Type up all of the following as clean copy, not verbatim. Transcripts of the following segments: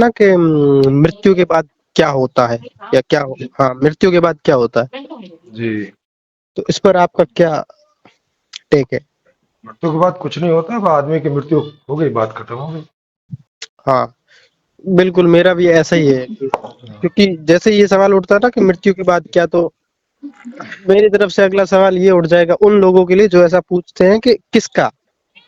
ना कि मृत्यु के बाद क्या होता है या क्या हाँ, मृत्यु के बाद क्या होता है, जी। तो इस पर आपका क्या टेक है? मृत्यु के बाद कुछ नहीं होता, अब आदमी की मृत्यु हो गई, बात खत्म हो गई। हाँ, बिल्कुल मेरा भी ऐसा ही है क्योंकि जैसे ये सवाल उठता है ना कि मृत्यु के बाद क्या, तो मेरी तरफ से अगला सवाल ये उठ जाएगा उन लोगों के लिए जो ऐसा पूछते हैं कि किसका,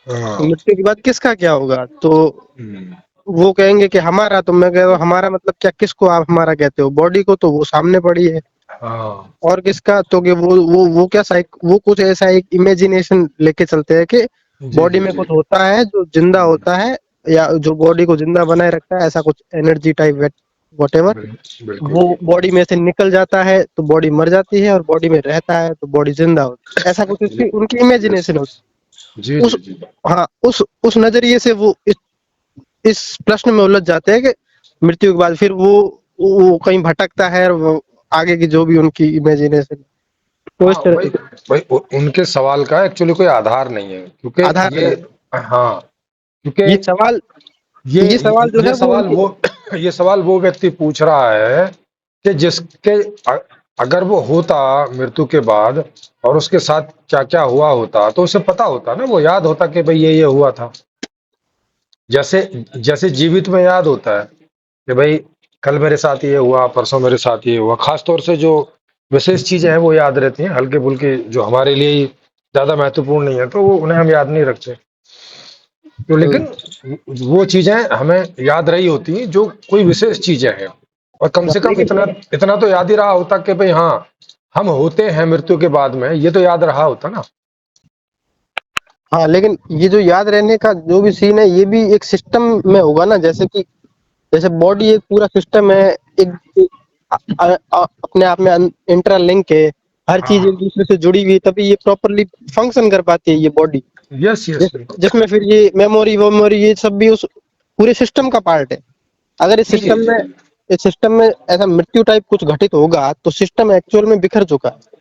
हाँ। मृत्यु के बाद किसका क्या होगा, तो हम्म। वो कहेंगे कि हमारा, तो मैं कह रहा हूँ हमारा मतलब क्या, किसको आप हमारा कहते हो? बॉडी को, तो वो सामने पड़ी है। हाँ। और किसका, तो कि वो क्या वो कुछ ऐसा एक इमेजिनेशन लेके चलते हैं कि जी बॉडी जी में जी। कुछ होता है जो जिंदा होता है, या जो बॉडी को जिंदा बनाए रखता है, ऐसा कुछ एनर्जी टाइप वॉटेवर, बिल्कुल वो बिल्कुल। बॉडी में से निकल जाता है तो बॉडी मर जाती है, और बॉडी में रहता है तो बॉडी जिंदा होती है, ऐसा कुछ उसकी उनकी यस इमेजिनेशन होती जी है। जी उस जी। हाँ, उस नजरिए से वो इस प्रश्न में उलझ जाते हैं कि मृत्यु के बाद फिर वो कहीं भटकता है, और वो आगे की जो भी उनकी इमेजिनेशन, तो हाँ इस तरह भाई, से भाई उनके सवाल का एक्चुअली कोई आधार नहीं है, क्योंकि आधार ये, नहीं। हाँ, क्योंकि ये सवाल ये ये सवाल जो ये है वो सवाल उनके वो ये सवाल वो व्यक्ति पूछ रहा है कि जिसके अगर वो होता मृत्यु के बाद और उसके साथ क्या क्या हुआ होता, तो उसे पता होता ना, वो याद होता कि भाई ये हुआ था। जैसे जैसे जीवित में याद होता है कि भाई कल मेरे साथ ये हुआ, परसों मेरे साथ ये हुआ। खास तौर से जो विशेष चीजें हैं वो याद रहती हैं, हल्के फुल्के जो हमारे लिए ही ज्यादा महत्वपूर्ण नहीं है, तो वो उन्हें हम याद नहीं रखते। तो लेकिन वो चीजें हमें याद रही होती हैं जो कोई विशेष चीजें हैं, और कम से कम लेकिन इतना इतना तो याद ही रहा होता कि भाई हाँ, हम होते हैं मृत्यु के बाद में, ये तो याद रहा होता ना। हाँ, लेकिन ये जो याद रहने का जो भी सीन है, ये भी एक सिस्टम में होगा ना, जैसे कि जैसे बॉडी एक पूरा सिस्टम है, एक अपने आप में इंटरलिंक है, हर चीज एक हाँ। दूसरे से जुड़ी हुई है, तभी ये प्रॉपरली फंक्शन कर पाती है ये बॉडी। Yes yes. जिसमें फिर ये मेमोरी वोमोरी ये सब भी उस पूरे सिस्टम का पार्ट है। अगर जी जी जी। इस सिस्टम में ऐसा मृत्यु टाइप कुछ घटित होगा तो सिस्टम एक्चुअल में बिखर चुका है।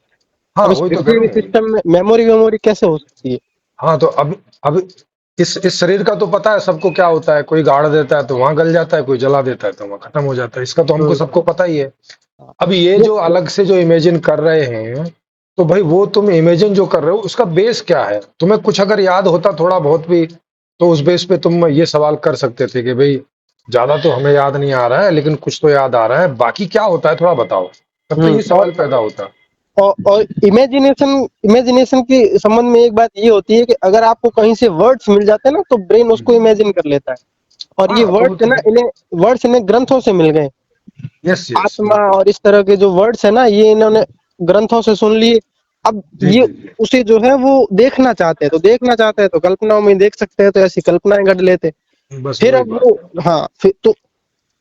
हाँ अब इस वही तो कह बिखरे रहा हुए हूँ। सिस्टम में मेमोरी वेमोरी कैसे हो सकती है? हाँ तो अब इस शरीर का तो पता है सबको क्या होता है, कोई गाड़ देता है तो वहां गल जाता है, कोई जला देता है तो वहां खत्म हो जाता है, इसका तो हमको हम्म, सबको पता ही है। हाँ, अब ये वो जो अलग से जो इमेजिन कर रहे हैं, तो भाई वो तुम इमेजिन जो कर रहे हो उसका बेस क्या है? तुम्हें कुछ अगर याद होता थोड़ा बहुत भी, तो उस बेस पे तुम ये सवाल कर सकते थे कि भाई ज्यादा तो हमें याद नहीं आ रहा है, लेकिन कुछ तो याद आ रहा है, बाकी क्या होता है थोड़ा बताओ। तब तो ये और सवाल पैदा होता। और इमेजिनेशन के संबंध में एक बात ये होती है कि अगर आपको कहीं से वर्ड्स मिल जाते हैं ना तो ब्रेन उसको इमेजिन कर लेता है। और ये हाँ तो वो वर्ड्स है तो ना, इन्हें ग्रंथों से मिल गए। यस यस आत्मा बिल्कुल। और इस तरह के जो वर्ड्स है ना, ये इन्होंने ग्रंथों से सुन लिए। अब जी ये जी जी। उसे जो है वो देखना चाहते हैं तो कल्पनाओं में देख सकते हैं, तो ऐसी कल्पनाएं गढ़ लेते। बस फिर वही अब वो, बात है। हाँ, फिर तो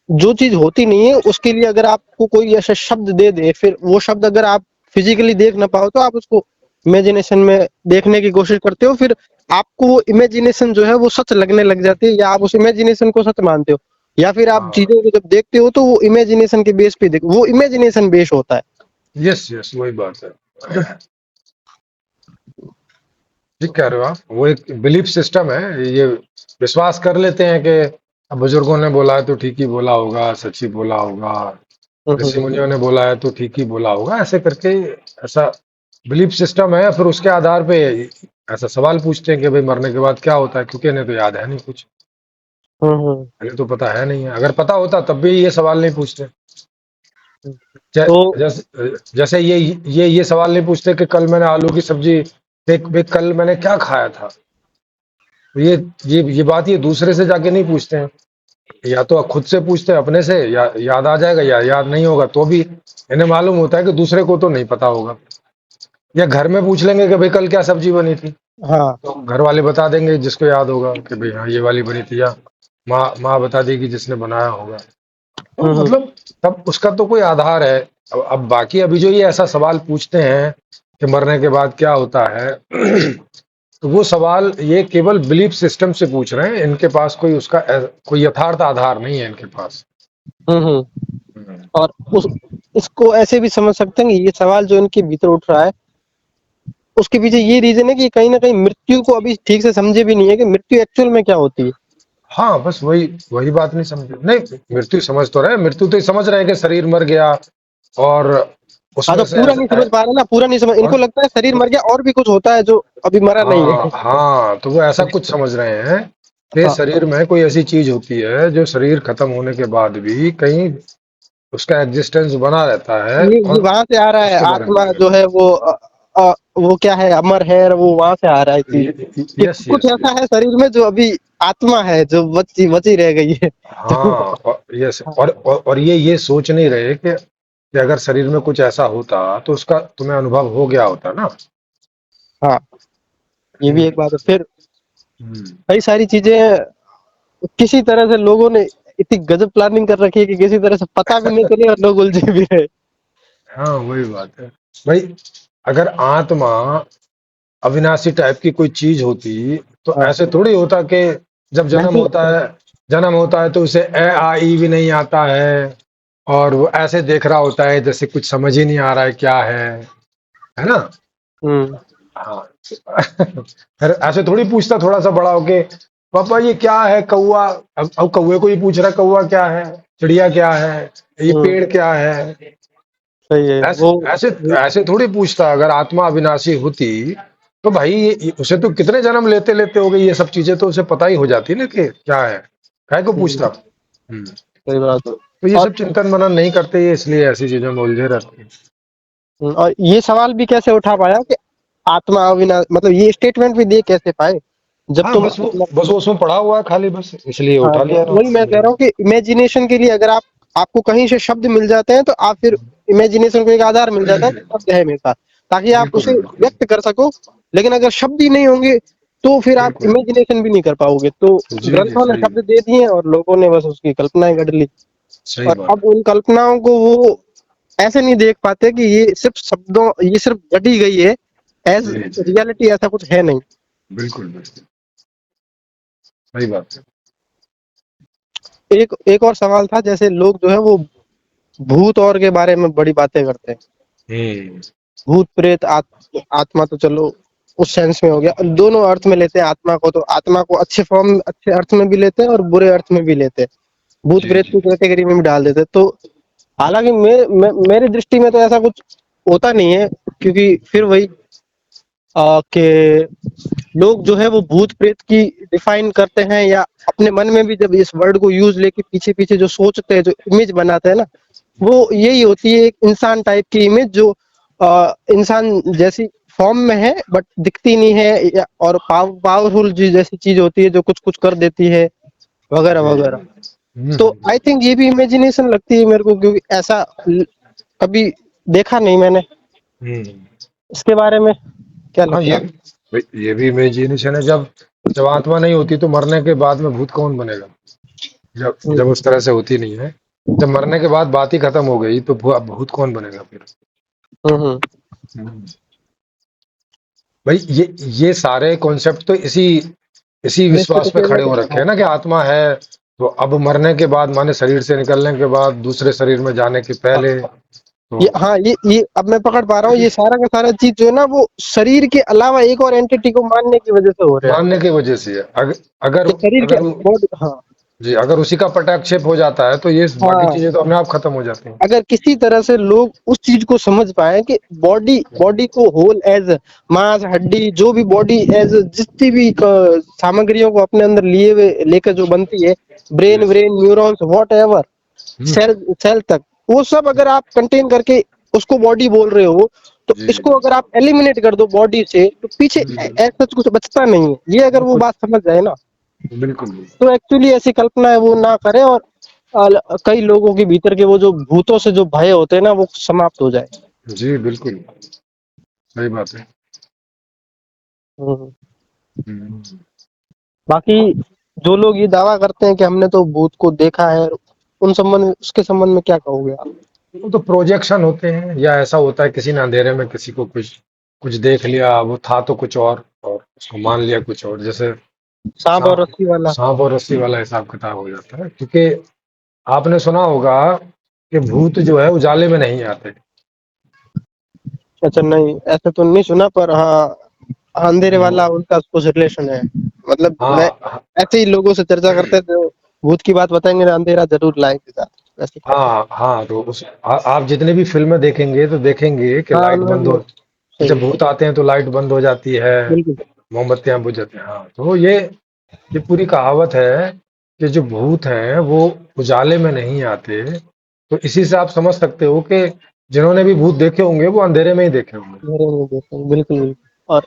जो चीज होती नहीं है उसके लिए अगर आपको कोई ऐसा शब्द दे दे, फिर वो शब्द अगर आप फिजिकली देख ना पाओ तो आप उसको इमेजिनेशन में देखने की कोशिश करते हो, फिर आपको वो इमेजिनेशन जो है वो सच लगने लग जाती है, या आप उस इमेजिनेशन को सच मानते हो, या फिर आप हाँ चीजों को जब देखते हो तो वो इमेजिनेशन के बेस पे देखो, वो इमेजिनेशन बेस होता है। यस यस वही बात है। ठीक कह रहे हो आप, वो एक बिलीफ सिस्टम है ये। विश्वास कर लेते हैं कि अब बुजुर्गों ने बोला है तो ठीक ही बोला होगा, सच ही बोला होगा, ऋषि हम्म, मुनियों ने बोला है तो ठीक ही बोला होगा, ऐसे करके ऐसा बिलीफ सिस्टम है। फिर उसके आधार पे ऐसा सवाल पूछते हैं कि भाई मरने के बाद क्या होता है, क्योंकि इन्हें तो याद है नहीं कुछ, हम्म, इन्हें तो पता है नहीं है। अगर पता होता तब भी ये सवाल नहीं पूछते। हम्म। तो जैसे जैसे ये सवाल नहीं पूछते कि कल मैंने आलू की सब्जी, कल मैंने क्या खाया था। तो ये बात ये दूसरे से जाके नहीं पूछते हैं, या तो खुद से पूछते हैं अपने से, या याद आ जाएगा या याद नहीं होगा तो भी इन्हें मालूम होता है कि दूसरे को तो नहीं पता होगा। या घर में पूछ लेंगे कि भाई कल क्या सब्जी बनी थी, हाँ, तो घर वाले बता देंगे जिसको याद होगा कि भाई हाँ ये वाली बनी थी, या माँ माँ बता देगी जिसने बनाया होगा। तो हम्म, मतलब तब उसका तो कोई आधार है। अब बाकी अभी जो ये ऐसा सवाल पूछते हैं कि मरने के बाद क्या होता है, तो वो सवाल ये केवल बिलीफ सिस्टम से पूछ रहे हैं, इनके पास कोई उसका कोई यथार्थ आधार नहीं है इनके पास। हम्म। हम्म। और उस इसको ऐसे भी समझ सकते हैं कि ये सवाल जो इनके भीतर उठ रहा है, उसके पीछे ये रीजन है कि कहीं ना कहीं मृत्यु को अभी ठीक से समझे भी नहीं है कि मृत्यु एक्चुअल में क्या होती है। हाँ, बस वही वही बात नहीं समझे। नहीं, मृत्यु समझ तो रहे, मृत्यु तो ये समझ रहे हैं कि शरीर मर गया और हाँ, तो उसमें से पूरा नहीं समझ पा रहे ना, पूरा नहीं समझ, इनको और लगता है शरीर मर गया और भी कुछ होता है जो अभी मरा नहीं हाँ है। हाँ, तो वो ऐसा कुछ समझ रहे हैं कि हाँ, शरीर में कोई ऐसी चीज होती है जो शरीर खत्म होने के बाद भी कहीं उसका एग्जिस्टेंस बना रहता है ये और वहां से आ रहा है, उसके बारे में आत्मा जो है वो वो क्या है, अमर है, वो वहां से आ रहा है चीज कि यस कुछ यस ऐसा यस। है शरीर में जो अभी आत्मा है जो बची बची रह गई है। तो हाँ और यस, और ये सोच नहीं रहे कि अगर शरीर में कुछ ऐसा होता तो उसका तुम्हें अनुभव हो गया होता ना। हाँ, ये भी एक बात है। फिर हम्म। कई सारी चीजें किसी तरह से लोगों ने इतनी गजब प्लानिंग कर रखी है कि किसी तरह से पता भी नहीं चले और लोग उलझे भी रहे। हाँ वही बात है भाई। अगर आत्मा अविनाशी टाइप की कोई चीज होती तो हाँ, ऐसे थोड़ी होता कि जब मैं तो जन्म होता है तो उसे ए आ ई भी नहीं आता है और वो ऐसे देख रहा होता है जैसे कुछ समझ ही नहीं आ रहा है क्या है ना। हम्म हाँ फिर ऐसे थोड़ी पूछता थोड़ा सा बड़ा होके, पापा ये क्या है कौवा। अब कौवे को ही पूछ रहा कौवा क्या है, चिड़िया क्या है, ये हम्म पेड़ क्या है। सही है ऐसे वो। ऐसे ऐसे थोड़ी पूछता। अगर आत्मा अविनाशी होती तो भाई उसे तो कितने जन्म लेते लेते हो गई, ये सब चीजें तो उसे पता ही हो जाती ना कि क्या है, काहे को पूछता। सही बात है। तो ये और सब चिंतन मनन नहीं करते, ये इसलिए ऐसी चीजों में उलझे रहते हैं। और ये सवाल भी कैसे उठा पाया कि आत्मा अविनाश, मतलब ये स्टेटमेंट भी दे कैसे पाए जब हाँ तुम बस वो उसमें पढ़ा हुआ है खाली, बस इसलिए हाँ, उठा तो लिया वही मैं कह ना। रहा हूँ कि इमेजिनेशन के लिए अगर आपको कहीं से शब्द मिल जाते हैं तो आप फिर इमेजिनेशन को एक आधार मिल जाता है कि शब्द है मेरे पास, ताकि आप बिल्कुल उसे बिल्कुल व्यक्त कर सको। लेकिन अगर शब्द ही नहीं होंगे तो फिर आप बिल्कुल। इमेजिनेशन भी नहीं कर पाओगे। तो जी जी ग्रंथों ने सही। शब्द दे दिए और लोगों ने बस उसकी कल्पनाएं कर ली। सही और बात अब उन कल्पनाओं को वो ऐसे नहीं देख पाते कि ये सिर्फ शब्दों, ये सिर्फ गढ़ी गई है, एज है। जी जी रियलिटी ऐसा कुछ है नहीं। बिल्कुल बिल्कुल सही बात है। एक एक और सवाल था, जैसे लोग जो है वो भूत और के बारे में बड़ी बातें करते हैं। हम्म। भूत प्रेत आत्मा तो चलो उस सेंस में हो गया, दोनों अर्थ में लेते हैं आत्मा को। तो आत्मा को अच्छे फॉर्म, अच्छे अर्थ में भी लेते हैं और बुरे अर्थ में भी लेते हैं, भूत जी प्रेत जी की कैटेगरी में भी डाल देते हैं। तो हालांकि मेरी दृष्टि में तो ऐसा कुछ होता नहीं है, क्योंकि फिर वही कि लोग जो है वो भूत प्रेत की डिफाइन करते हैं, या अपने मन में भी जब इस वर्ड को यूज लेके पीछे पीछे जो सोचते हैं, जो इमेज बनाते हैं ना, वो यही होती है एक इंसान टाइप की इमेज जो इंसान जैसी फॉर्म में है बट दिखती नहीं है, और पावरफुल जैसी चीज होती है जो कुछ कुछ कर देती है, वगैरह जी। वगैरह। तो आई थिंक ये भी इमेजिनेशन लगती है मेरे को, क्योंकि ऐसा कभी देखा नहीं मैंने। हम्म। इसके बारे में क्या हाँ लगता है? ये भी इमेजिनेशन है। जब जब आत्मा नहीं होती तो मरने के बाद में भूत कौन बनेगा, जब जब हम्म उस तरह से होती नहीं है। जब मरने के बाद बात ही खत्म हो गई तो भूत कौन बनेगा फिर। हम्म। हम्म। भाई ये सारे कॉन्सेप्ट तो इसी इसी जिससे विश्वास पे तो खड़े हो रखे हैं ना कि आत्मा है। तो अब मरने के बाद माने शरीर से निकलने के बाद दूसरे शरीर में जाने के पहले तो ये हाँ, ये अब मैं पकड़ पा रहा हूँ, ये सारा का सारा चीज जो है ना वो शरीर के अलावा एक और एंटिटी को मानने की वजह से हो रहा है। मानने की वजह से है। अगर कि शरीर के अगर वो बॉडी, हाँ जी, अगर उसी का पटाक्षेप हो जाता है तो ये बाकी हाँ, चीजें तो अपने आप खत्म हो जाती हैं। अगर किसी तरह से लोग उस चीज को समझ पाए कि बॉडी बॉडी को होल एज मांस हड्डी, जो भी बॉडी एज जितनी भी सामग्रियों को अपने अंदर लिए हुए लेकर जो बनती है, brain yes. Brain neurons whatever, cell cell तक, वो सब अगर आप कंटेन करके उसको बॉडी बोल रहे हो, तो जी इसको जी अगर आप एलिमिनेट कर दो बॉडी से तो पीछे ऐसा कुछ बचता नहीं है। ये अगर वो कुछ बात समझ जाए ना, बिल्कुल बिल्कुल। तो एक्चुअली ऐसी कल्पना है वो ना करे, और कई लोगों के भीतर के वो जो भूतों से जो भय होते हैं ना वो समाप्त हो जाए। जी बिल्कुल सही बात है। हम्म। हम्म। बाकी जो लोग ये दावा करते हैं कि हमने तो भूत को देखा है, उन संबंध में, उसके संबंध में क्या कहोगे आप? वो तो प्रोजेक्शन होते हैं, या ऐसा होता है किसी ने अंधेरे में किसी को कुछ कुछ देख लिया, वो था तो कुछ और उसको मान लिया कुछ और। जैसे सांप और सांप रस्सी वाला। सांप और रस्सी वाला हिसाब किताब हो जाता है। क्योंकि आपने सुना होगा कि भूत जो है उजाले में नहीं आते। अच्छा, नहीं ऐसा तो नहीं सुना, पर हाँ अंधेरे वो वाला उनका कुछ रिलेशन है, मतलब मैं हाँ हाँ ऐसे ही लोगों से चर्चा करते थे, भूत की बात बताएंगे ना, अंधेरा जरूर लाएंगे साथ, वैसे ही करते हैं। हाँ हाँ, तो आप जितने भी फिल्में देखेंगे तो देखेंगे कि हाँ लाइट उनमें बंद भी हो, सही जब भूत आते हैं तो लाइट बंद हो जाती है, बिल्कुल। मोमबत्तियां बुझ जाती हैं। हाँ, तो ये पूरी कहावत है कि जो भूत हैं वो उजाले में नहीं आते। तो इसी से आप समझ सकते हो कि जिन्होंने भी भूत देखे होंगे वो अंधेरे में ही देखे होंगे। अंधेरे में देखते हैं, बिल्कुल बिल्कुल। और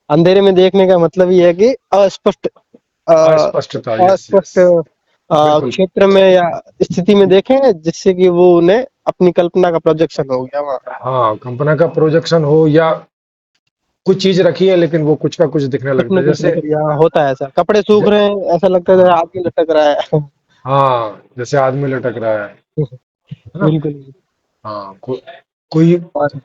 अंधेरे में देखने का मतलब ये है कि अस्पष्ट अस्पष्टता, यस यस, अस्पष्ट बिल्कुल। क्षेत्र में या स्थिति में देखें, जिससे कि वो उन्हें अपनी कल्पना का प्रोजेक्शन हो गया वहाँ। हाँ, कंपना का प्रोजेक्शन हो या कुछ चीज रखी है लेकिन वो कुछ का कुछ दिखने कुछ लगता न है, कुछ जैसे दिख रहा होता है, ऐसा कपड़े सूख ज, रहे हैं, ऐसा लगता है जैसे हाँ आदमी लटक रहा है। हाँ, जैसे आदमी लटक रहा है ना। बिल्कुल। हाँ, कोई और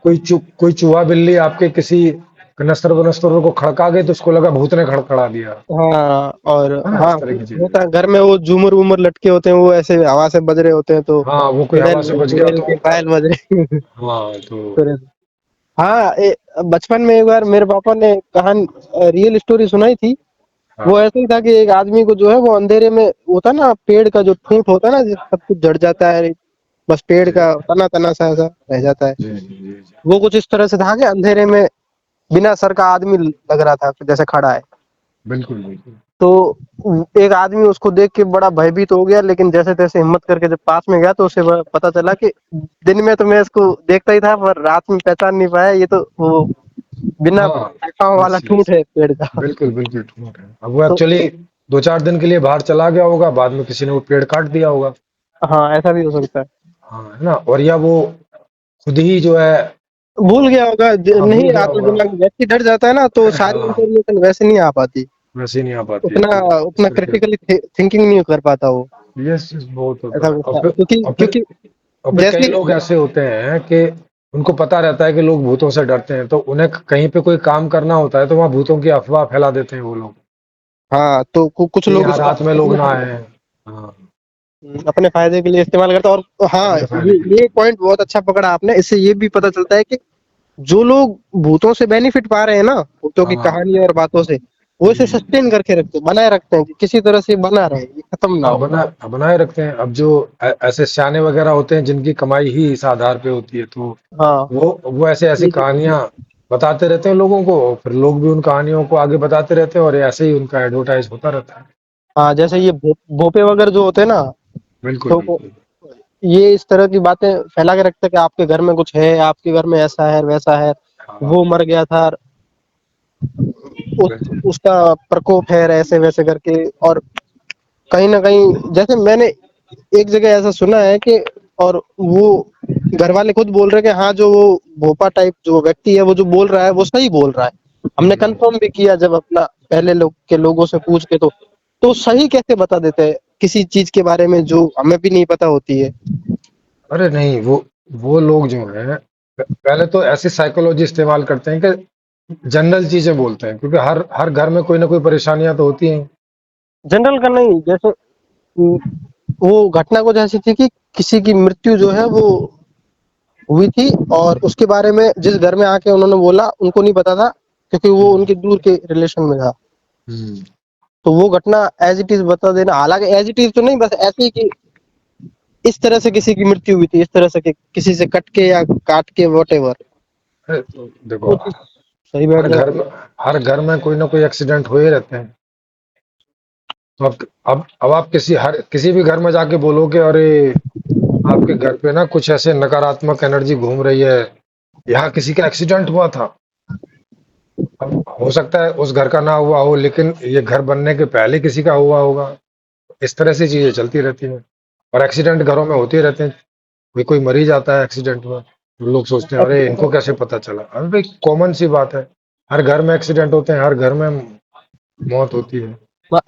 कोई चूहा बिल्ली आपके किसी कनस्तर वनस्तर को खड़का गए तो उसको लगा भूत ने खड़खड़ा दिया, हाँ, और है ना, हाँ इस तरह की चीजें। होता है घर में, वो झूमर वूमर लटके होते हैं, वो ऐसे हवा से बज रहे होते हैं, तो हाँ, वो कोई हवा चुड़ैल से बच गया चुड़ैल तो के पायल बज रहे हैं। हाँ तो हाँ, बचपन में एक बार मेरे पापा ने कहानी, रियल स्टोरी सुनाई थी। वो हाँ ऐसे ही था कि एक आदमी को जो है वो अंधेरे में, होता ना पेड़ का जो ठूंठ होता है ना, जिस सब कुछ जड़ जाता है, बस पेड़ जी का तना तना सा ऐसा रह जाता है। जी जी जी जी, वो कुछ इस तरह से था कि अंधेरे में बिना सर का आदमी लग रहा था, जैसे खड़ा है। बिल्कुल बिल्कुल। तो एक आदमी उसको देख के बड़ा भयभीत हो गया, लेकिन जैसे तैसे हिम्मत करके जब पास में गया तो उसे पता चला कि दिन में तो मैं इसको देखता ही था, पर रात में पहचान नहीं पाया, ये तो वो बिना हाँ, शाखाओं वाला यस ठूंठ यस, है पेड़ का। बिल्कुल बिल्कुल ठीक है। अब वो तो एक्चुअली 2-4 दिन के लिए बाहर चला गया होगा, बाद में किसी ने वो पेड़ काट दिया होगा। हाँ, ऐसा भी हो सकता है। हाँ, है ना, और या वो खुद ही जो है, भूल गया होगा, हाँ, भूल नहीं गया आता होगा। दिमाग, व्यक्ति डर जाता है ना, तो सारी हाँ, इंफॉर्मेशन वैसे नहीं आ पाती, वैसे ही नहीं आ पाती है उतना तो इस उतना करके। क्रिटिकली थिंकिंग नहीं कर पाता वो। यस यस, बहुत होता ऐसा है। कुछ था, क्योंकि और फिर क्योंकि और फिर कई जैसे लोग ऐसे होते हैं कि उनको पता रहता है कि लोग भूतों से डरते हैं, तो उन्हें कहीं पे कोई काम करना होता है तो वहां भूतों की अफवाह फैला देते हैं वो लोग हाँ, तो कुछ कि लोग यहाँ इसको रात में लोग ना आए। हाँ, अपने फायदे के लिए इस्तेमाल करता है। और हाँ, अपने फायदे के लिए। ये पॉइंट बहुत अच्छा पकड़ा आपने, इससे ये भी पता चलता है कि जो लोग भूतों से बेनिफिट पा रहे हैं ना, भूतों की हाँ, कहानी और बातों से, वो इसे हम्म, सस्टेन करके रखते हैं, बनाए रखते हैं कि किसी तरह से बना रहे, ये खत्म ना हाँ, हो। बनाए रखते हैं। अब जो ऐसे सियाने वगैरह होते हैं जिनकी कमाई ही इस आधार पे होती है, तो हाँ, वो ऐसे ऐसी बिल्कुल। कहानियां बताते रहते हैं लोगों को, फिर लोग भी उन कहानियों को आगे बताते रहते हैं और ऐसे ही उनका एडवर्टाइज होता रहता है। हाँ, जैसे ये भोपे वगैरह जो होते हैं ना, बिल्कुल तो बिल्कुल। ये इस तरह की बातें फैला के रखते हैं कि आपके घर में कुछ है, आपके घर में ऐसा है वैसा है, हाँ, वो मर गया था, बिल्कुल। उसका प्रकोप है, ऐसे वैसे करके। और कहीं ना कहीं जैसे मैंने एक जगह ऐसा सुना है कि, और वो घर वाले खुद बोल रहे हैं कि हाँ, जो वो भोपा टाइप जो व्यक्ति है, वो जो बोल रहा है वो सही बोल रहा है। हमने हम्म। कंफर्म भी किया जब अपना पहले लोगों से पूछ के, तो सही कैसे बता देते हैं किसी चीज के बारे में जो हमें भी नहीं पता होती है। अरे नहीं, वो लोग जो हैं पहले तो ऐसी साइकोलॉजी इस्तेमाल करते हैं कि जनरल चीजें बोलते हैं, क्योंकि हर हर घर में कोई ना कोई परेशानियां तो होती हैं। जनरल का नहीं, जैसे वो घटना कुछ ऐसी थी कि किसी की मृत्यु जो है वो हुई थी, और उसके बारे में जिस घर में आके उन्होंने बोला, उनको नहीं पता था, क्योंकि वो हम्म, उनके दूर के रिलेशन में था। हम्म। तो वो घटना एज इट इज बता देना, हालांकि एज इट इज तो नहीं, बस ऐसे ही कि इस तरह से किसी की मृत्यु हुई थी, इस तरह से कि किसी से कट के या काट के, वट एवर, अरे तो देखो, वो चीज सही बैठ हर घर जाती में है। हर घर में कोई ना कोई एक्सीडेंट हो ही रहते हैं। तो अब आप किसी भी घर में जाके बोलोगे, अरे आपके घर पे ना कुछ ऐसे नकारात्मक एनर्जी घूम रही है, यहाँ किसी का एक्सीडेंट हुआ था। अब हो सकता है उस घर का ना हुआ हो, लेकिन ये घर बनने के पहले किसी का हुआ होगा। इस तरह से चीजें चलती रहती हैं, और एक्सीडेंट घरों में होते रहते हैं। कोई कोई मर ही जाता है एक्सीडेंट में, तो लोग सोचते हैं अरे इनको कैसे पता चला। अरे भाई, कॉमन सी बात है, हर घर में एक्सीडेंट होते हैं, हर घर में मौत होती है।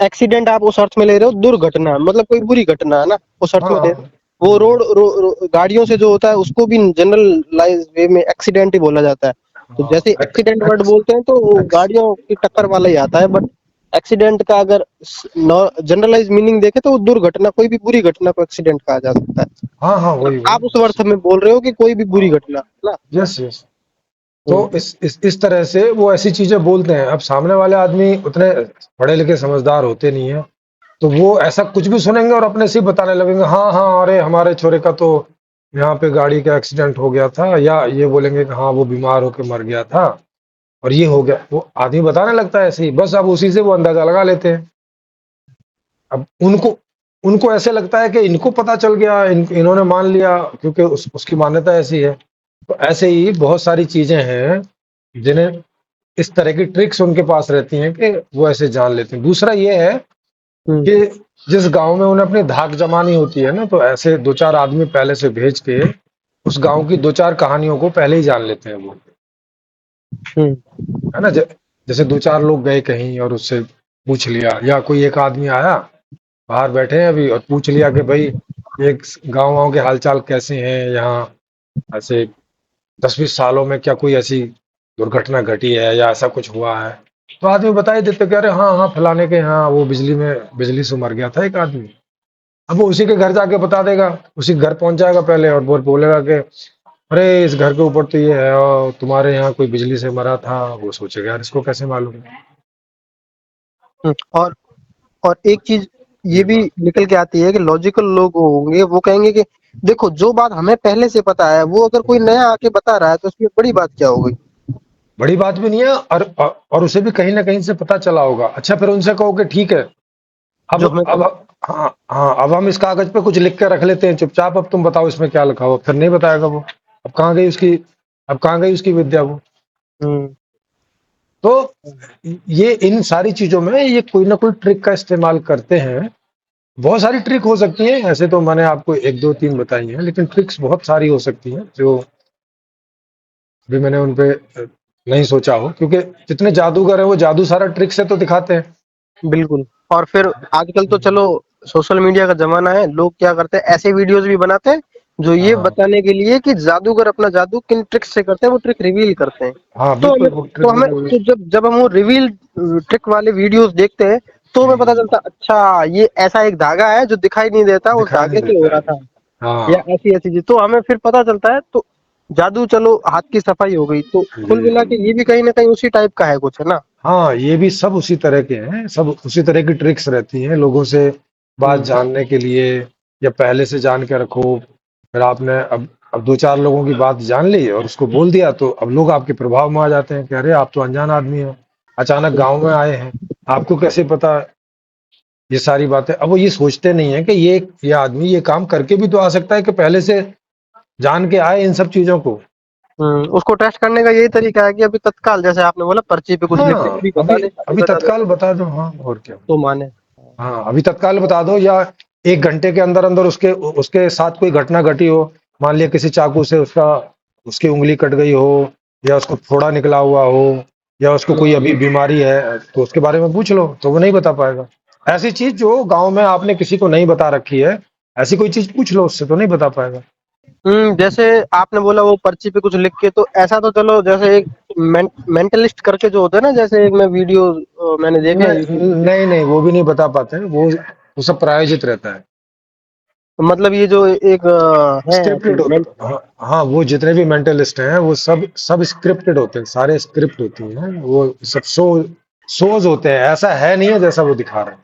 एक्सीडेंट आप उस अर्थ में ले रहे हो, दुर्घटना मतलब कोई बुरी घटना है ना, उस अर्थ में ले रहे हाँ, हो। वो गाड़ियों से जो होता है उसको भी जनरलाइज वे में एक्सीडेंट ही बोला जाता है। तो हाँ, जैसे एक्सीडेंट वर्ड बोलते हैं तो वो एक्स, गाड़ियों की टक्कर वाला ही आता है, बट एक्सीडेंट का अगर जनरलाइज मीनिंग देखे तो वो दुर्घटना, कोई भी बुरी घटना को एक्सीडेंट कहा जा सकता है। हाँ हाँ, और वही वही। आप उस अर्थ में बोल रहे हो कि कोई भी बुरी घटना, है ना। यस यस, तो इस तरह से वो ऐसी चीजें बोलते हैं। अब सामने वाले आदमी उतने पढ़े लिखे समझदार होते नहीं है, तो वो ऐसा कुछ भी सुनेंगे और अपने से ही बताने लगेंगे, हाँ हाँ अरे हमारे छोरे का तो यहाँ पे गाड़ी का एक्सीडेंट हो गया था, या ये बोलेंगे कि हाँ वो बीमार होकर मर गया था और ये हो गया। वो आदमी बताने लगता है ऐसे ही, बस अब उसी से वो अंदाजा लगा लेते हैं। अब उनको उनको ऐसे लगता है कि इनको पता चल गया, इन्होंने मान लिया, क्योंकि उसकी मान्यता ऐसी है। तो ऐसे ही बहुत सारी चीजें हैं जिन्हें इस तरह की ट्रिक्स उनके पास रहती हैं कि वो ऐसे जान लेते हैं। दूसरा ये है हम्म। कि जिस गांव में उन्हें अपनी धाक जमानी होती है ना, तो ऐसे दो चार आदमी पहले से भेज के उस गांव की दो चार कहानियों को पहले ही जान लेते हैं वो, हम्म। है ना। जैसे दो चार लोग गए कहीं और उससे पूछ लिया, या कोई एक आदमी आया, बाहर बैठे हैं अभी, और पूछ लिया कि भाई एक गांव वाँव के हालचाल कैसे हैं यहाँ, ऐसे 10-20 सालों में क्या कोई ऐसी दुर्घटना घटी है या ऐसा कुछ हुआ है। तो आदमी बता ही देते कि अरे हाँ हाँ फलाने के यहाँ वो बिजली से मर गया था एक आदमी। अब वो उसी के घर जाके बता देगा, उसी के घर पहुंच जाएगा पहले और बोलेगा कि अरे इस घर के ऊपर तो ये है और तुम्हारे यहाँ कोई बिजली से मरा था। वो सोचेगा यार इसको कैसे मालूम है। हम्म। और एक चीज ये भी निकल के आती है कि लॉजिकल लोग होंगे, वो कहेंगे कि देखो जो बात हमें पहले से पता है, वो अगर कोई नया आके बता रहा है तो उसमें बड़ी बात क्या हो गई। बड़ी बात भी नहीं है, और उसे भी कहीं ना कहीं से पता चला होगा। अच्छा फिर उनसे कहो कि ठीक है, जो हमें अब हाँ हाँ अब हम इस कागज पे कुछ लिख के रख लेते हैं चुपचाप, अब तुम बताओ इसमें क्या लिखा हो। फिर नहीं बताएगा वो। अब कहाँ गई उसकी अब कहाँ गई उसकी विद्या वो। हम्म। तो ये इन सारी चीजों में ये कोई ना कोई ट्रिक का इस्तेमाल करते हैं। बहुत सारी ट्रिक हो सकती हैं, ऐसे तो मैंने आपको एक दो तीन बताई हैं, लेकिन ट्रिक्स बहुत सारी हो सकती हैं जो भी मैंने उन पे नहीं सोचा हो, क्योंकि जितने जादूगर हैं वो जादू सारा ट्रिक से तो दिखाते हैं। बिल्कुल। और फिर आजकल तो चलो सोशल मीडिया का जमाना है, लोग क्या करते हैं, ऐसे वीडियोस भी बनाते हैं जो ये हाँ बताने के लिए कि जादूगर अपना जादू किन ट्रिक्स से करते हैं, वो ट्रिक रिवील करते हैं। हाँ तो बिल्कुल हमें वो तो ट्रिक हमें तो जब जब हम वो रिवील ट्रिक वाले वीडियोस देखते हैं तो हमें पता चलता अच्छा ये ऐसा एक धागा है जो दिखाई नहीं देता, उस दिखाई नहीं धागे से हो देता रहा है। था, या हाँ ऐसी ऐसी चीज तो हमें फिर पता चलता है। तो जादू चलो हाथ की सफाई हो गई, तो कुल जी मिला जी। के ये भी कहीं ना कहीं उसी टाइप का है कुछ, है ना। हाँ ये भी सब उसी तरह के हैं, सब उसी तरह की ट्रिक्स रहती हैं लोगों से बात हम्म। जानने के लिए, या पहले से जान के रखो। फिर आपने अब दो चार लोगों की बात जान ली और उसको बोल दिया, तो अब लोग आपके प्रभाव में आ जाते हैं कि अरे आप तो अनजान आदमी हो, अचानक गांव में आए हैं, आपको कैसे पता ये सारी बातें। अब वो ये सोचते नहीं है कि ये आदमी ये काम करके भी तो आ सकता है, कि पहले से जान के आए इन सब चीजों को। उसको टेस्ट करने का यही तरीका है कि अभी तत्काल, जैसे आपने बोला, पर्ची पे कुछ लिख के हाँ अभी बता अभी दे, अभी अभी बता दे तत्काल बता दो, हाँ और क्या। तो माने। हाँ अभी तत्काल बता दो, या 1 घंटे के अंदर अंदर उसके उसके साथ कोई घटना घटी हो, मान लिया किसी चाकू से उसकी उंगली कट गई हो, या उसको फोड़ा निकला हुआ हो, या उसको कोई अभी बीमारी है, तो उसके बारे में पूछ लो तो वो नहीं बता पाएगा। ऐसी चीज जो गांव में आपने किसी को नहीं बता रखी है, ऐसी कोई चीज पूछ लो उससे, तो नहीं बता पाएगा। जैसे आपने बोला वो पर्ची पे कुछ लिख के, तो ऐसा तो चलो, जैसे एक मेंटलिस्ट करके जो होता है ना, जैसे एक मैं वीडियो मैंने देखे हैं यूट्यूब पे। नहीं नहीं वो भी नहीं बता पाते हैं, वो सब प्रायोजित रहता है। मतलब ये जो एक है स्क्रिप्टेड होता, हाँ हाँ वो जितने भी मेंटलिस्ट हैं वो सब सब स्क्रिप्टेड होते हैं, सारे स्क्रिप्ट होती हैं, वो सब शोज होते हैं, ऐसा है नहीं है जैसा वो दिखा रहे हैं।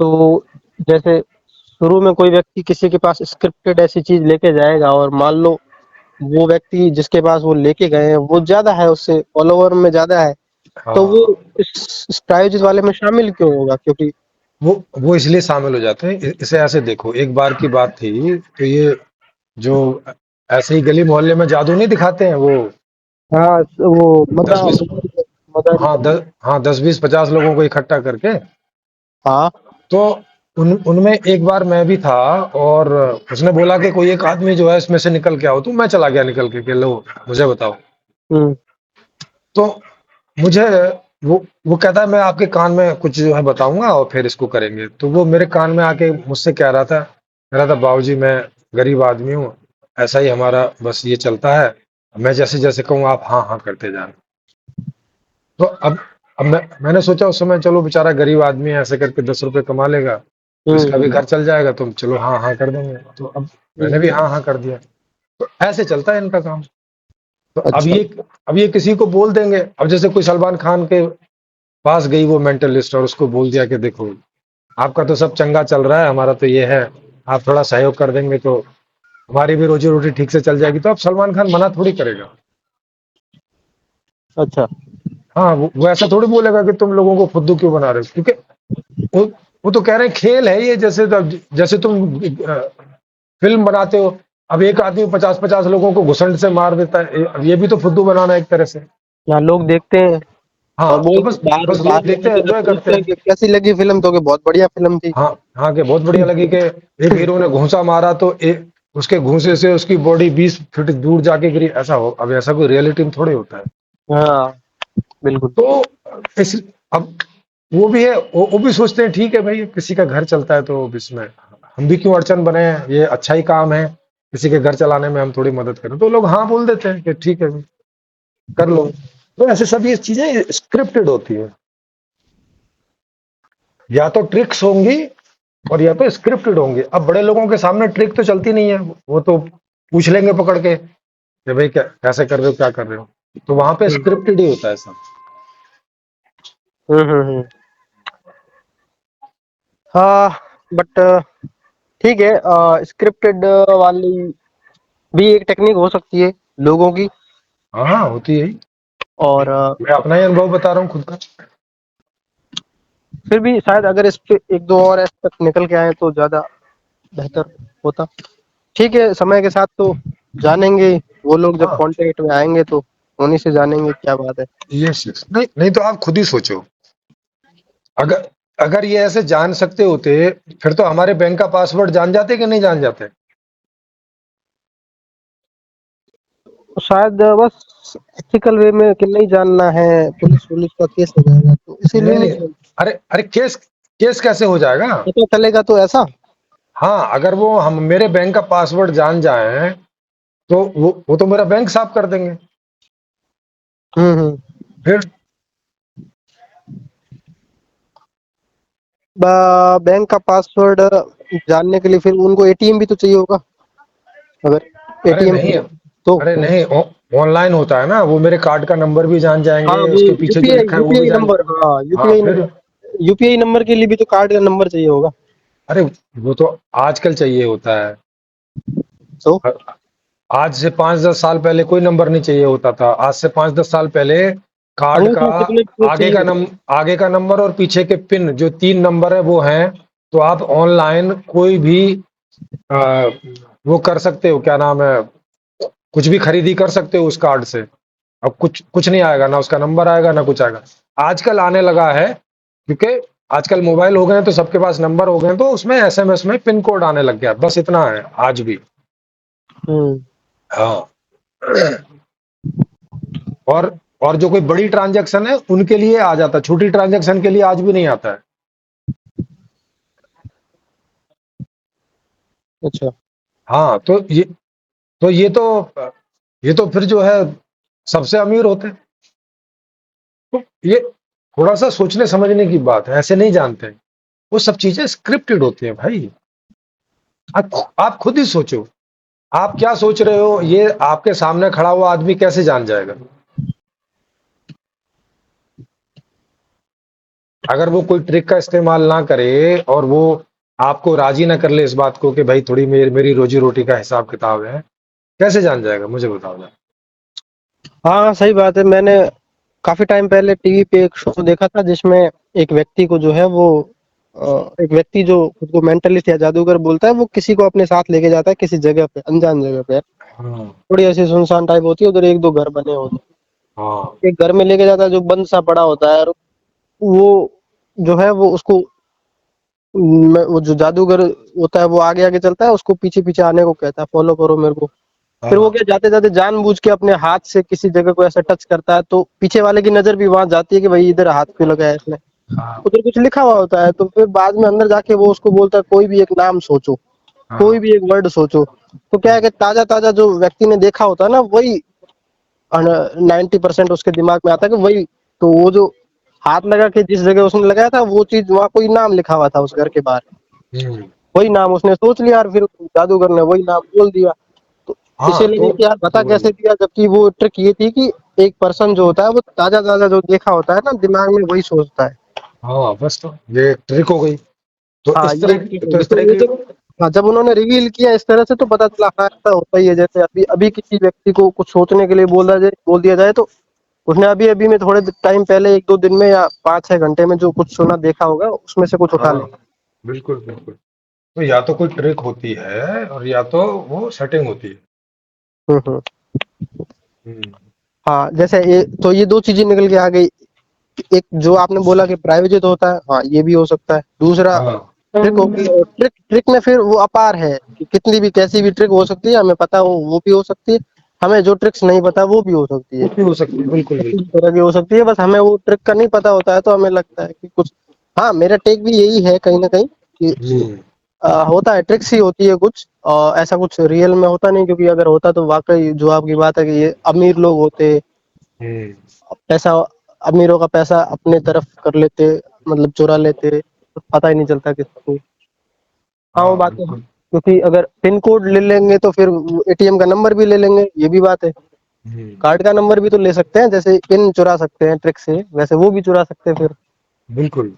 तो जैसे शुरू में कोई व्यक्ति किसी के पास स्क्रिप्टेड ऐसी चीज लेके जाएगा, और मान लो वो व्यक्ति जिसके पास वो लेके गए हैं वो ज्यादा है, उससे फॉलोवर में ज्यादा है, तो वो हाँ इस प्रायोजित वाले में शामिल क्यों होगा? क्योंकि वो इसलिए शामिल हो जाते हैं। इसे ऐसे देखो, एक बार की बात थी, तो ये जो ऐसे ही गली मोहल्ले में जादू नहीं दिखाते हैं वो, हाँ वो दस बीस मदारी हाँ करके। 10-20-50 लोगों को इकट्ठा करके। हाँ। तो उनमें एक बार मैं भी था, और उसने बोला कि कोई एक आदमी जो है इसमें से निकल के आओ, तो मैं चला गया निकल के कि लो मुझे बताओ। हम्म। तो मुझे वो कहता है मैं आपके कान में कुछ जो है बताऊंगा और फिर इसको करेंगे। तो वो मेरे कान में आके मुझसे कह रहा था बाबूजी मैं गरीब आदमी हूँ, ऐसा ही हमारा बस ये चलता है, मैं जैसे जैसे कहूँ आप हाँ हाँ करते जाना। तो अब मैंने सोचा उस समय, चलो बेचारा गरीब आदमी है, ऐसे करके 10 रुपए कमा लेगा, तो हम्म। इसका भी घर चल जाएगा, तो चलो हाँ हाँ कर देंगे। तो अब मैंने हम्म। भी हाँ हाँ कर दिया। तो ऐसे चलता है इनका काम। तो अच्छा। अब ये किसी को बोल देंगे, अब जैसे कोई सलमान खान के पास गई वो मेंटलिस्ट और उसको बोल दिया कि देखो आपका तो सब चंगा चल रहा है, हमारा तो ये है, आप थोड़ा सहयोग कर देंगे तो हमारी भी रोजी रोटी ठीक से चल जाएगी, तो अब सलमान खान मना थोड़ी करेगा। अच्छा। हाँ, वो ऐसा थोड़ी बोलेगा कि तुम लोगों को फुद्दू क्यों बना रहे हो, क्योंकि वो वो तो कह रहे हैं खेल है ये, जैसे तुम फिल्म बनाते हो, अब एक आदमी 50-50 लोगों को घुसंड से मार देता है, अब ये भी तो फुद्दू बनाना है एक तरह से। यहाँ लोग देखते हैं और हाँ, तो बोलते बस हैं, बाहर बस लोग बाहर देखते लोग हैं, तो जब एंजॉय करते पूछते हैं हैं। कि कैसी लगी फिल्म, तो कि बहुत बढ़िया फिल्म थी। हाँ, हाँ, के बहुत बढ़िया लगी कि एक हीरो ने घूंसा मारा तो उसके घूंसे से उसकी बॉडी 20 फीट दूर जाके गिरी, ऐसा हो, अब ऐसा कोई रियलिटी में थोड़ी होता है। हाँ, बिल्कुल। तो इस अब वो भी है, वो भी सोचते हैं ठीक है भाई, किसी का घर चलता है तो अब इसमें हम भी क्यों अड़चन बने हैं, ये अच्छा ही काम है, किसी के घर चलाने में हम थोड़ी मदद करें, तो लोग हाँ बोल देते हैं कि ठीक है भाई, कर लो। तो ऐसे सब ये चीजें स्क्रिप्टेड होती है, या तो ट्रिक्स होंगी और या तो स्क्रिप्टेड होंगे। अब बड़े लोगों के सामने ट्रिक तो चलती नहीं है, वो तो पूछ लेंगे पकड़ के कि भाई क्या कैसे कर रहे हो, क्या कर रहे हो, तो वहां पे हम्म स्क्रिप्टेड ही होता है सब। हम्म। हाँ, बट ठीक है, स्क्रिप्टेड वाली भी एक टेक्निक हो सकती है लोगों की। हाँ, हाँ, होती है ही। और मैं अपना ही अनुभव बता रहा हूँ खुद का। फिर भी शायद अगर इस पे एक दो और एस्पेक्ट निकल के आए तो ज्यादा बेहतर होता। ठीक है, समय के साथ तो जानेंगे, वो लोग जब हाँ, कांटेक्ट में आएंगे तो उन्हीं से जानेंगे क्या बात है। यस, यस, नहीं नहीं, तो आप खुद ही सोचो, अगर अगर ये ऐसे जान सकते होते, फिर तो हमारे बैंक का पासवर्ड जान जाते कि नहीं जान जाते। तो शायद बस एथिकल वे में कि नहीं जानना है, पुलिस पुलिस का केस हो जाएगा तो इसीलिए नहीं, नहीं नहीं, अरे अरे, केस केस कैसे हो जाएगा। पता चलेगा तो ऐसा। हाँ, अगर वो हम मेरे बैंक का पासवर्ड जान जाए तो वो तो मेरा बैंक साफ कर देंगे। हम्म। फिर बैंक का पासवर्ड जानने के लिए फिर उनको एटीएम भी तो चाहिए होगा, अगर अरे एटीएम नहीं, तो। अरे नहीं, ऑनलाइन होता है ना, वो मेरे कार्ड का नंबर भी जान हाँ, जाएंगे, वो उसके पीछे जो यूपीआई लिखा है वो भी यूपीआई जान। नंबर, हाँ हाँ, यूपीआई फिर नंबर, यूपीआई नंबर के लिए भी तो कार्ड का नंबर चाहिए होगा। अरे वो तो आजकल चाहिए होता है। तो आज से 5-10 साल पहले कोई नंबर नहीं चाहिए होता था, आज से 5-10 साल पहले कार्ड का अंगूठा सिग्नेचर आगे चाहिए का होगा। नंबर, आगे का नंबर और पीछे के पिन जो 3 नंबर है वो हैं, तो आप ऑनलाइन कोई भी आ, वो कर सकते हो, क्या नाम है, कुछ भी खरीदी कर सकते हो उस कार्ड से। अब कुछ कुछ नहीं आएगा, ना उसका नंबर आएगा ना कुछ आएगा। आजकल आने लगा है, क्योंकि आजकल मोबाइल हो गए हैं तो सबके पास नंबर हो गए हैं, तो उसमें एसएमएस में पिन कोड आने लग गया, बस इतना है आज भी। हम्म। हाँ। और और जो कोई बड़ी ट्रांजैक्शन है उनके लिए आ जाता है, छोटी ट्रांजैक्शन के लिए आज भी नहीं आता है। अच्छा। हाँ, तो ये तो फिर जो है सबसे अमीर होते हैं। तो ये थोड़ा सा सोचने समझने की बात है, ऐसे नहीं जानते हैं। वो सब चीजें स्क्रिप्टेड होती हैं भाई। आप खुद ही सोचो, आप क्या सोच रहे हो ये आपके सामने खड़ा हुआ आदमी कैसे जान जाएगा। अगर वो कोई ट्रिक का इस्तेमाल ना करे और वो आपको राजी ना कर ले इस बात को कि भाई थोड़ी मेरी रोजी रोटी का हिसाब किताब है, कैसे जान जाएगा, मुझे बताओ ना। हाँ, सही बात है। मैंने काफी टाइम पहले टीवी पे एक शो देखा था जिसमें एक व्यक्ति को जो है वो एक व्यक्ति जो खुद को मेंटलिस्ट या जादूगर बोलता है, वो किसी को अपने साथ लेके जाता है किसी जगह पे, अनजान जगह पे, हाँ, थोड़ी ऐसी सुनसान टाइप होती है, उधर एक दो घर बने होते हाँ, हैं। एक घर में लेके जाता है जो बंद सा पड़ा होता है, और वो जो है वो उसको वो जो जादूगर होता है वो आगे आगे चलता है, उसको पीछे पीछे आने को कहता है, फॉलो करो मेरे को। फिर वो हाँ, क्या जाते जाते जानबूझ के अपने हाथ से किसी जगह को ऐसा टच करता है, तो पीछे वाले की नजर भी वहां जाती है कि भाई इधर हाथ क्यों लगाया है इसने, हाँ, उधर कुछ लिखा हुआ होता है। तो फिर बाद में अंदर जाके वो उसको बोलता है कोई भी एक नाम सोचो, कोई हाँ, भी एक वर्ड सोचो। तो क्या है कि ताजा ताजा जो व्यक्ति ने देखा होता है ना, वही 90% उसके दिमाग में आता है कि वही, तो वो जो हाथ लगा के जिस जगह उसने लगाया था वो चीज, वहां कोई नाम लिखा हुआ था उस घर के बाहर, हम्म, वही नाम उसने सोच लिया और फिर जादूगर ने वही नाम बोल दिया। तो हाँ इसे लगा तो कि यार बता वही। कैसे दिया, जबकि वो ट्रिक ये थी कि एक पर्सन जो होता है वो ताजा ताजा जो देखा होता है ना दिमाग में वही सोचता है। हाँ बस, तो ये ट्रिक हो गई। तो हाँ इस ये तरह एक चीज तो होगी। इस तो तरह ये की। जब, हाँ जब उन्होंने रिवील किया इस तरह से तो पता चला हाँ ऐसा होता ही है। जैसे अभी अभी किसी व्यक्ति को कुछ सोचने के लिए बोल दिया जाए तो उसने अभी अभी में थोड़े टाइम पहले एक दो दिन में या 5-6 घंटे में जो कुछ सुना देखा होगा उसमें से कुछ उठा ले। हाँ बिल्कुल बिल्कुल। तो या तो कोई ट्रिक होती है और या तो वो सेटिंग होती है। हम्म। हम्म। हाँ जैसे ये तो ये दो चीजें निकल के आ गई। एक जो आपने बोला कि प्राइवेट होता है, हाँ ये भी हो सकता है। दूसरा हाँ ट्रिक हो गई, और ट्रिक ट्रिक में फिर वो अपार है कि कितनी भी कैसी भी ट्रिक हो सकती है, हमें पता हो वो भी हो सकती है, हमें जो ट्रिक्स नहीं पता वो भी हो सकती है। वो भी हो सकती है, बिल्कुल किसी भी बिल्कुल। तरह की हो सकती है, बस हमें वो ट्रिक का नहीं पता होता है तो हमें लगता है कि कुछ। हाँ मेरा टेक भी यही है कहीं ना कहीं कि हम्म। होता है, ट्रिक्स ही होती है कुछ, और ऐसा कुछ रियल में होता नहीं, क्योंकि अगर होता तो वाकई जो आपकी बात है कि ये अमीर लोग होते, हम्म। पैसा, अमीरों का पैसा अपने तरफ कर लेते, मतलब चुरा लेते, तो पता ही नहीं चलता किसको। हाँ वो हाँ बात है, बिल्कुल। क्योंकि अगर पिन कोड ले लेंगे तो फिर एटीएम का नंबर भी ले लेंगे, ये भी बात है। हम्म। कार्ड का नंबर भी तो ले सकते हैं, जैसे पिन चुरा सकते हैं ट्रिक से, वैसे वो भी चुरा सकते हैं फिर। बिल्कुल।